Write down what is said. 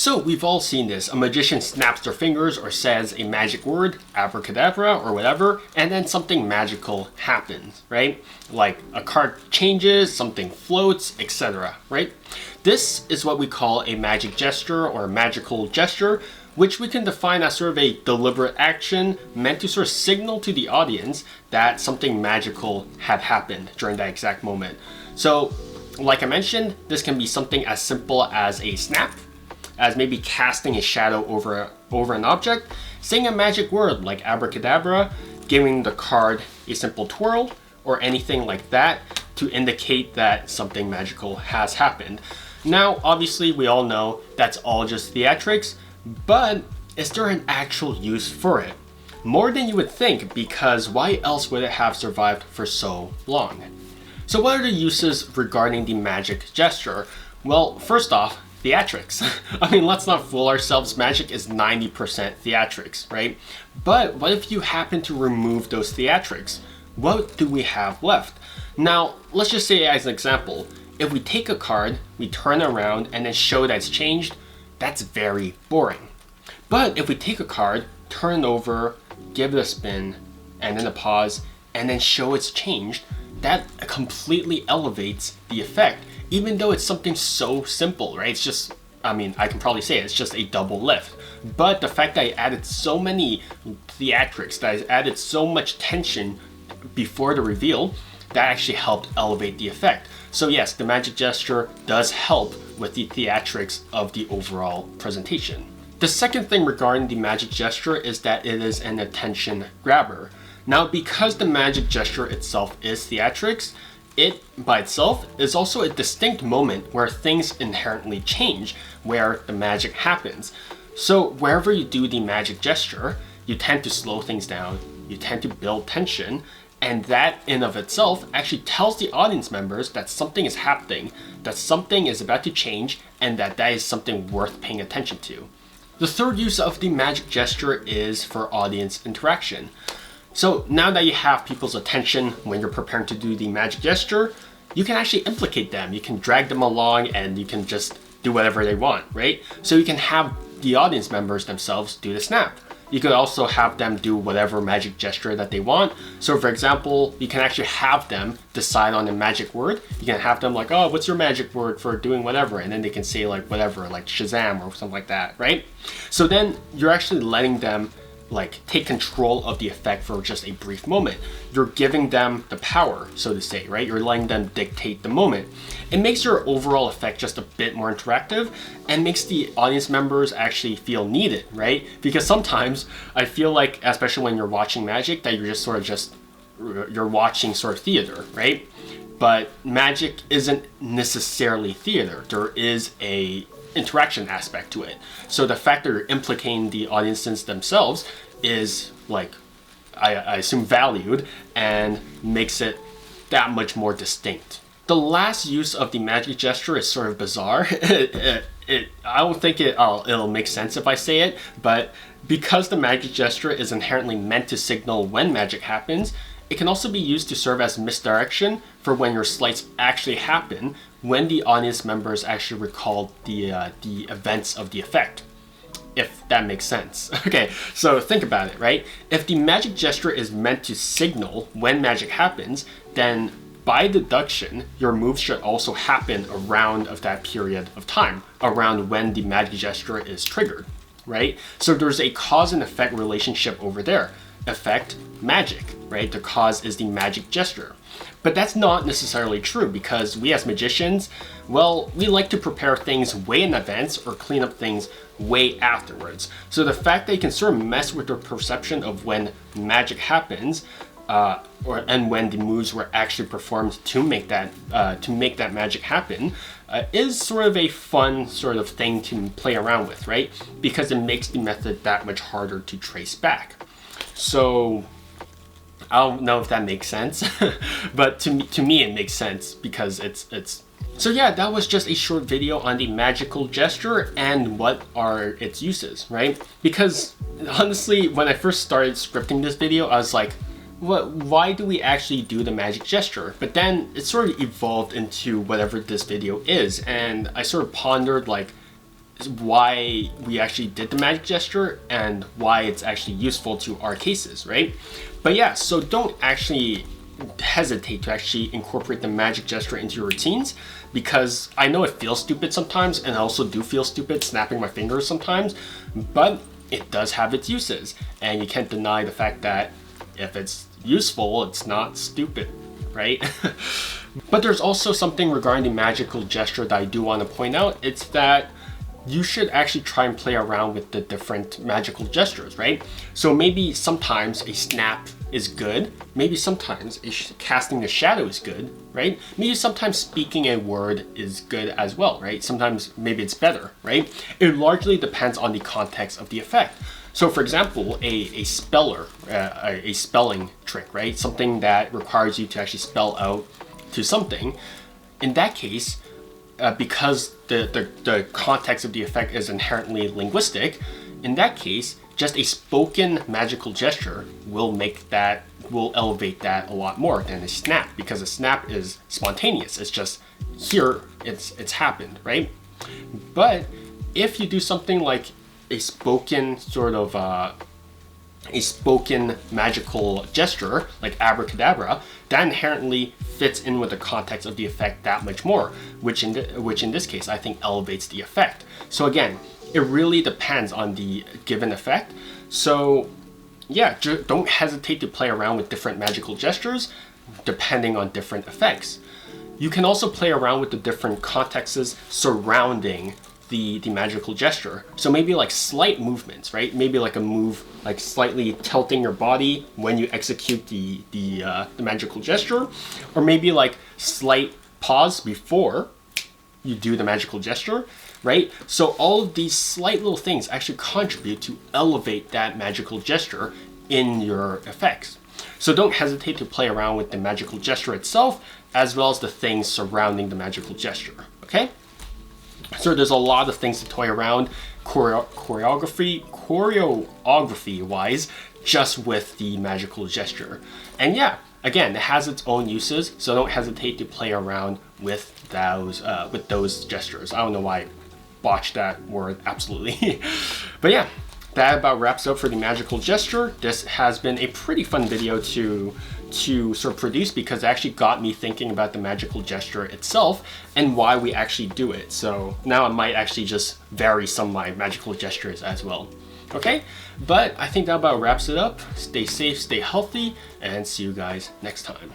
So we've all seen this. A magician snaps their fingers or says a magic word, abracadabra or whatever, and then something magical happens, right? Like a card changes, something floats, etc., right? This is what we call a magic gesture or a magical gesture, which we can define as sort of a deliberate action meant to sort of signal to the audience that something magical had happened during that exact moment. So, like I mentioned, this can be something as simple as a snap, as maybe casting a shadow over an object, saying a magic word like abracadabra, giving the card a simple twirl, or anything like that to indicate that something magical has happened. Now, obviously, we all know that's all just theatrics, but is there an actual use for it? More than you would think, because why else would it have survived for so long? So what are the uses regarding the magic gesture? Well, first off, theatrics. I mean, let's not fool ourselves, magic is 90% theatrics, right? But what if you happen to remove those theatrics? What do we have left? Now, let's just say as an example, if we take a card, we turn it around and then show that it's changed, that's very boring. But if we take a card, turn it over, give it a spin, and then a pause, and then show it's changed, that completely elevates the effect. Even though it's something so simple, right? It's just, I mean, I can probably say it's just a double lift. But the fact that I added so many theatrics, that I added so much tension before the reveal, that actually helped elevate the effect. So yes, the magic gesture does help with the theatrics of the overall presentation. The second thing regarding the magic gesture is that it is an attention grabber. Now, because the magic gesture itself is theatrics, it by itself is also a distinct moment where things inherently change, where the magic happens. So wherever you do the magic gesture, you tend to slow things down, you tend to build tension, and that in of itself actually tells the audience members that something is happening, that something is about to change, and that is something worth paying attention to. The third use of the magic gesture is for audience interaction. So now that you have people's attention when you're preparing to do the magic gesture, you can actually implicate them. You can drag them along and you can just do whatever they want, right? So you can have the audience members themselves do the snap. You could also have them do whatever magic gesture that they want. So for example, you can actually have them decide on a magic word. You can have them like, oh, what's your magic word for doing whatever? And then they can say like whatever, like Shazam or something like that, right? So then you're actually letting them like take control of the effect for just a brief moment. You're giving them the power, so to say, right? You're letting them dictate the moment. It makes your overall effect just a bit more interactive and makes the audience members actually feel needed, right? Because sometimes I feel like, especially when you're watching magic, that you're just sort of you're watching sort of theater, right? But magic isn't necessarily theater. There is a interaction aspect to it. So the fact that you're implicating the audiences themselves is like, I assume valued and makes it that much more distinct. The last use of the magic gesture is sort of bizarre. I don't think it'll make sense if I say it, but because the magic gesture is inherently meant to signal when magic happens, it can also be used to serve as misdirection for when your sleights actually happen, when the audience members actually recall the events of the effect, if that makes sense. Okay, so think about it, right? If the magic gesture is meant to signal when magic happens, then by deduction, your moves should also happen around of that period of time, around when the magic gesture is triggered, right? So there's a cause and effect relationship over there. Effect, magic, right? The cause is the magic gesture. But that's not necessarily true because we as magicians, well, we like to prepare things way in advance or clean up things way afterwards. So the fact that you can sort of mess with your perception of when magic happens, and when the moves were actually performed to make that magic happen, is sort of a fun sort of thing to play around with, right? Because it makes the method that much harder to trace back. So I don't know if that makes sense, but to me it makes sense because it's. So yeah, that was just a short video on the magical gesture and what are its uses, right? Because honestly, when I first started scripting this video, I was like, why do we actually do the magic gesture? But then it sort of evolved into whatever this video is, and I sort of pondered like, why we actually did the magic gesture and why it's actually useful to our cases, right? But yeah, so don't actually hesitate to actually incorporate the magic gesture into your routines, because I know it feels stupid sometimes, and I also do feel stupid snapping my fingers sometimes, but it does have its uses, and you can't deny the fact that if it's useful, it's not stupid, right? But there's also something regarding the magical gesture that I do want to point out. It's that you should actually try and play around with the different magical gestures, right? So maybe sometimes a snap is good. Maybe sometimes casting the shadow is good, right? Maybe sometimes speaking a word is good as well, right? Sometimes maybe it's better, right? It largely depends on the context of the effect. So for example, a spelling trick, right? Something that requires you to actually spell out to something. In that case, because the context of the effect is inherently linguistic, in that case, just a spoken magical gesture will elevate that a lot more than a snap, because a snap is spontaneous. It's just here, it's happened, right? But if you do something like a spoken magical gesture like abracadabra, that inherently fits in with the context of the effect that much more, which in this case I think elevates the effect. So again, it really depends on the given effect. So yeah, don't hesitate to play around with different magical gestures depending on different effects. You can also play around with the different contexts surrounding the magical gesture. So maybe like slight movements, right? Maybe like a move, like slightly tilting your body when you execute the magical gesture, or maybe like slight pause before you do the magical gesture, right? So all of these slight little things actually contribute to elevate that magical gesture in your effects. So don't hesitate to play around with the magical gesture itself, as well as the things surrounding the magical gesture, okay? So there's a lot of things to toy around choreography wise, just with the magical gesture. And yeah, again, it has its own uses, so don't hesitate to play around with those gestures. I don't know why I botched that word absolutely. But yeah, that about wraps up for the magical gesture. This has been a pretty fun video to sort of produce, because it actually got me thinking about the magical gesture itself and why we actually do it. So now I might actually just vary some of my magical gestures as well. Okay, but I think that about wraps it up. Stay safe, stay healthy, and see you guys next time.